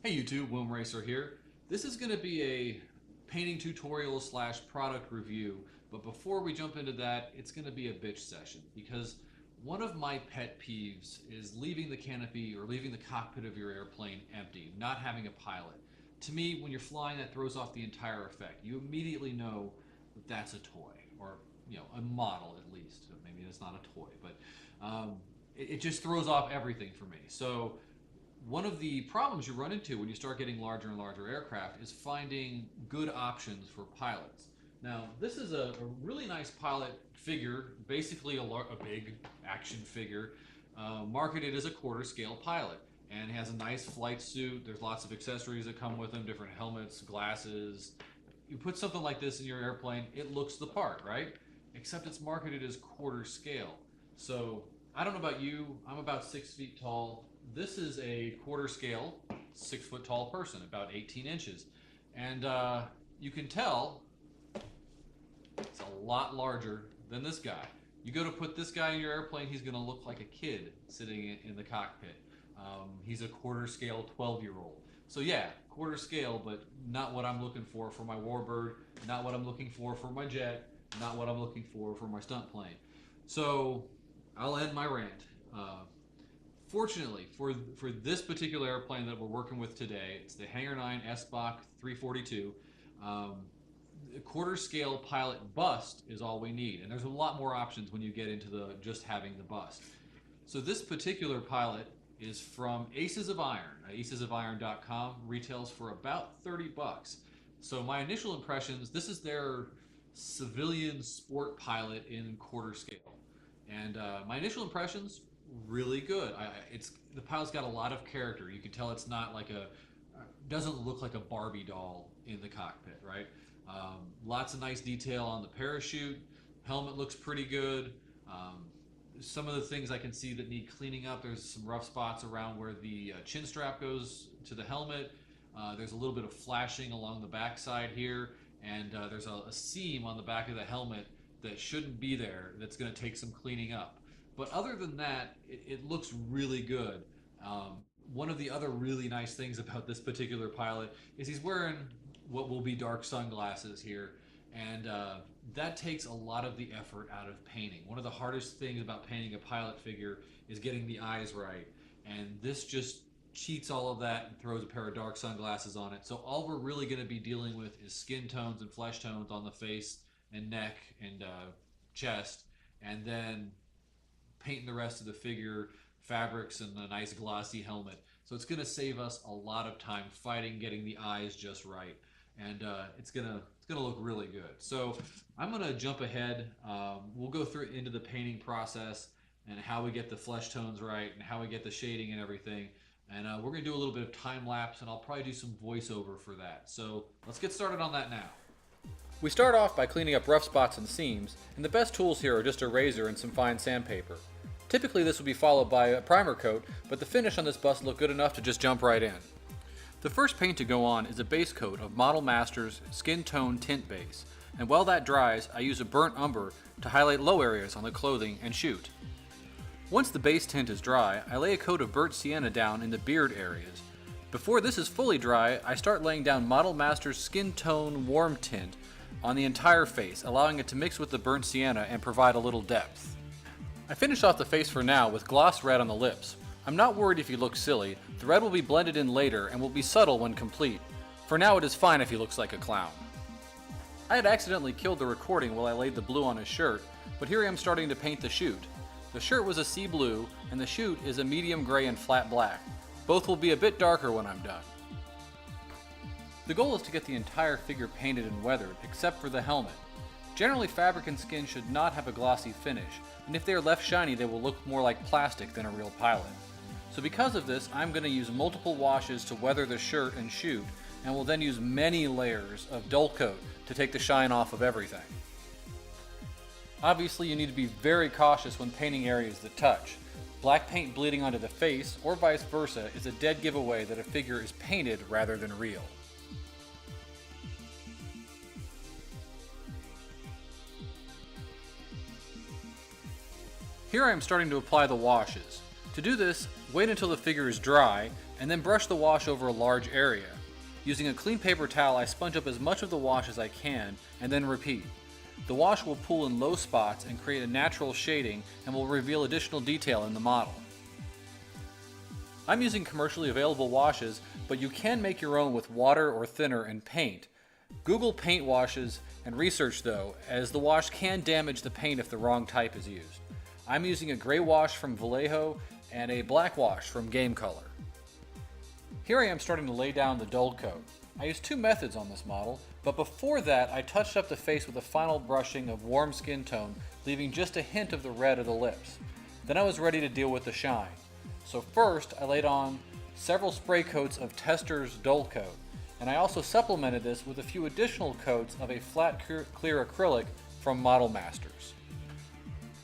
Hey YouTube, Womb Racer here. This is going to be a painting tutorial slash product review, but before we jump into that, it's going to be a bitch session because one of my pet peeves is leaving the canopy or leaving the cockpit of your airplane empty, not having a pilot. To me, when you're flying, that throws off the entire effect. You immediately know that that's a toy, or a model at least. Maybe it's not a toy, but it just throws off everything for me. So one of the problems you run into when you start getting larger and larger aircraft is finding good options for pilots. Now, this is a really nice pilot figure, basically a big action figure, marketed as a quarter scale pilot, and has a nice flight suit. There's lots of accessories that come with them, different helmets, glasses. You put something like this in your airplane, it looks the part, right? Except it's marketed as quarter scale. So I don't know about you, I'm about 6 feet tall. This is a quarter scale, 6 foot tall person, about 18 inches. And you can tell it's a lot larger than this guy. You go to put this guy in your airplane, he's gonna look like a kid sitting in the cockpit. He's a quarter scale 12-year-old. So yeah, quarter scale, but not what I'm looking for my Warbird, not what I'm looking for my jet, not what I'm looking for my stunt plane. So I'll end my rant. Fortunately, for this particular airplane that we're working with today, it's the Hangar 9 SBOC 342. A quarter scale pilot bust is all we need, and there's a lot more options when you get into just having the bust. So this particular pilot is from Aces of Iron. Acesofiron.com retails for about 30 bucks. So my initial impressions, this is their civilian sport pilot in quarter scale. And my initial impressions, really good. The pilot's got a lot of character. You can tell it's not like doesn't look like a Barbie doll in the cockpit, right? Lots of nice detail on the parachute. Helmet looks pretty good. Some of the things I can see that need cleaning up, there's some rough spots around where the chin strap goes to the helmet. There's a little bit of flashing along the backside here, and there's a seam on the back of the helmet that shouldn't be there that's going to take some cleaning up. But other than that, it looks really good. One of the other really nice things about this particular pilot is he's wearing what will be dark sunglasses here, and that takes a lot of the effort out of painting. One of the hardest things about painting a pilot figure is getting the eyes right, and this just cheats all of that and throws a pair of dark sunglasses on it. So all we're really going to be dealing with is skin tones and flesh tones on the face and neck and chest, and then painting the rest of the figure, fabrics, and a nice glossy helmet. So it's going to save us a lot of time fighting, getting the eyes just right, and it's gonna look really good. So I'm gonna jump ahead. We'll go through into the painting process and how we get the flesh tones right and how we get the shading and everything. And we're gonna do a little bit of time lapse, and I'll probably do some voiceover for that. So let's get started on that now. We start off by cleaning up rough spots and seams, and the best tools here are just a razor and some fine sandpaper. Typically this would be followed by a primer coat, but the finish on this bust looked good enough to just jump right in. The first paint to go on is a base coat of Model Masters Skin Tone Tint Base, and while that dries, I use a burnt umber to highlight low areas on the clothing and chute. Once the base tint is dry, I lay a coat of burnt sienna down in the beard areas. Before this is fully dry, I start laying down Model Masters Skin Tone Warm Tint on the entire face, allowing it to mix with the burnt sienna and provide a little depth. I finish off the face for now with gloss red on the lips. I'm not worried if he looks silly. The red will be blended in later and will be subtle when complete. For now it is fine if he looks like a clown. I had accidentally killed the recording while I laid the blue on his shirt, but here I am starting to paint the chute. The shirt was a sea blue and the chute is a medium gray and flat black. Both will be a bit darker when I'm done. The goal is to get the entire figure painted and weathered, except for the helmet. Generally, fabric and skin should not have a glossy finish, and if they are left shiny they will look more like plastic than a real pilot. So because of this, I'm going to use multiple washes to weather the shirt and chute, and will then use many layers of Dullcote to take the shine off of everything. Obviously you need to be very cautious when painting areas that touch. Black paint bleeding onto the face, or vice versa, is a dead giveaway that a figure is painted rather than real. Here I am starting to apply the washes. To do this, wait until the figure is dry, and then brush the wash over a large area. Using a clean paper towel, I sponge up as much of the wash as I can, and then repeat. The wash will pool in low spots and create a natural shading and will reveal additional detail in the model. I'm using commercially available washes, but you can make your own with water or thinner and paint. Google paint washes and research though, as the wash can damage the paint if the wrong type is used. I'm using a gray wash from Vallejo and a black wash from Game Color. Here I am starting to lay down the Dullcote. I used two methods on this model, but before that I touched up the face with a final brushing of warm skin tone, leaving just a hint of the red of the lips. Then I was ready to deal with the shine. So first I laid on several spray coats of Testors Dullcote, and I also supplemented this with a few additional coats of a flat clear acrylic from Model Masters.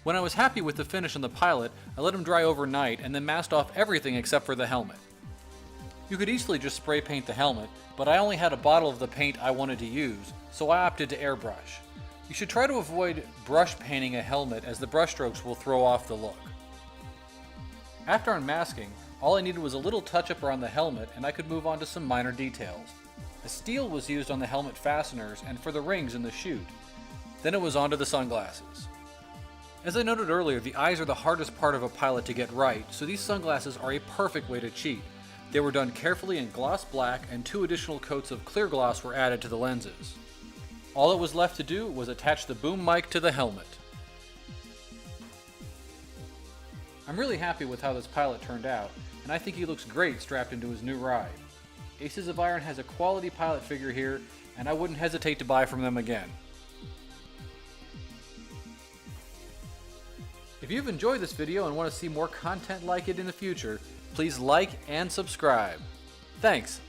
When I was happy with the finish on the pilot, I let them dry overnight and then masked off everything except for the helmet. You could easily just spray paint the helmet, but I only had a bottle of the paint I wanted to use, so I opted to airbrush. You should try to avoid brush painting a helmet, as the brushstrokes will throw off the look. After unmasking, all I needed was a little touch-up around the helmet and I could move on to some minor details. A steel was used on the helmet fasteners and for the rings in the chute. Then it was on to the sunglasses. As I noted earlier, the eyes are the hardest part of a pilot to get right, so these sunglasses are a perfect way to cheat. They were done carefully in gloss black, and 2 additional coats of clear gloss were added to the lenses. All that was left to do was attach the boom mic to the helmet. I'm really happy with how this pilot turned out, and I think he looks great strapped into his new ride. Aces of Iron has a quality pilot figure here, and I wouldn't hesitate to buy from them again. If you've enjoyed this video and want to see more content like it in the future, please like and subscribe. Thanks!